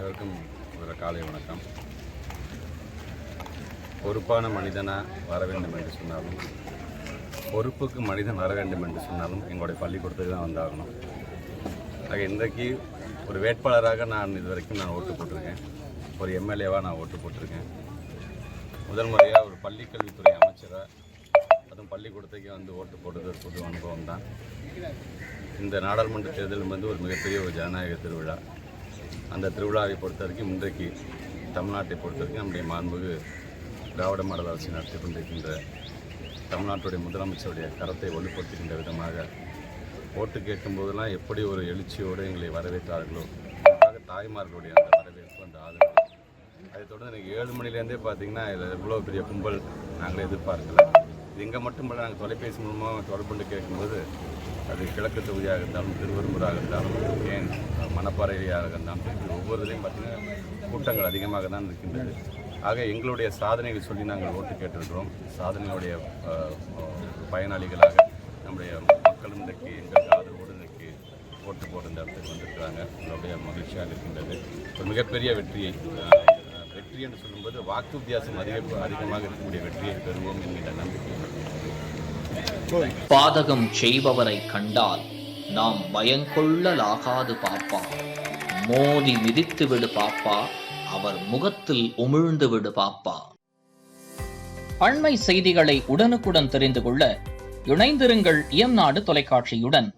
அனைவருக்கும் ஒரு காலை வணக்கம். பொறுப்பான மனிதனாக வர வேண்டும் என்று சொன்னாலும், பொறுப்புக்கு மனிதன் வர வேண்டும் என்று சொன்னாலும் எங்களுடைய பள்ளிக்கூடத்துக்கு தான் வந்தாகணும். ஆக இன்றைக்கு ஒரு வேட்பாளராக நான் இதுவரைக்கும் ஓட்டு போட்டிருக்கேன். ஒரு எம்எல்ஏவாக நான் ஓட்டு போட்டிருக்கேன். முதல் முறையாக ஒரு பள்ளிக்கல்வித்துறை அமைச்சராக, அதுவும் பள்ளிக்கூடத்துக்கு ஓட்டு போட்டது ஒரு புது அனுபவம் தான். இந்த நாடாளுமன்ற தேர்தல் ஒரு மிகப்பெரிய ஒரு ஜனநாயக திருவிழா. அந்த திருவிழாவை பொறுத்த வரைக்கும் இன்றைக்கு தமிழ்நாட்டை பொறுத்த வரைக்கும் நம்முடைய மாண்புமிகு திராவிட மாடல் அரசு நடத்தி கொண்டிருக்கின்ற தமிழ்நாட்டுடைய முதலமைச்சருடைய கரத்தை வலுப்படுத்துகின்ற விதமாக ஓட்டு கேட்கும்போதெல்லாம் எப்படி ஒரு எழுச்சியோடு எங்களை வரவேற்றார்களோ, அதுக்காக தாய்மார்களுடைய அந்த வரவேற்பு, அந்த ஆதரவு. அதை தொடர்ந்து எனக்கு 7 மணிலேருந்தே பார்த்திங்கன்னா இதில் இவ்வளோ பெரிய கும்பல் நாங்களே எதிர்பார்க்கல. இது இங்கே மட்டுமல்ல, நாங்கள் தொலைபேசி மூலமாக தொடர்பு கொண்டு கேட்கும்போது அது கிழக்கு தொகுதியாக இருந்தாலும், திருவெரும்பூராக இருந்தாலும், ஏன் மணப்பாறையாக இருந்தாலும், ஒவ்வொருவரையும் பார்த்திங்கன்னா கூட்டங்கள் அதிகமாக தான் இருக்கின்றது. ஆக எங்களுடைய சாதனைகள் சொல்லி நாங்கள் ஓட்டு கேட்டிருக்கிறோம். சாதனையுடைய பயனாளிகளாக நம்முடைய மக்களும் இன்றைக்கு எங்களுக்கு ஆதரவோடு இன்றைக்கு ஓட்டு போட்டு இந்த இடத்துக்கு வந்திருக்கிறாங்க. எங்களுடைய மகிழ்ச்சியாக இருக்கின்றது. ஒரு மிகப்பெரிய வெற்றி என்று சொல்லும்போது வாக்கு வித்தியாசம் அதிகமாக இருக்கக்கூடிய வெற்றியை பெறுவோம் என்கிற நம்பிக்கை. பாதகம் செய்பவரை கண்டால் நாம் பயங்கொள்ளலாகாது பாப்பா, மோதி மிதித்து விடு பாப்பா, அவர் முகத்தில் உமிழ்ந்து விடு பாப்பா. அண்மை செய்திகளை உடனுக்குடன் தெரிந்து கொள்ள இணைந்திருங்கள் இயம்நாடு தொலைக்காட்சியுடன்.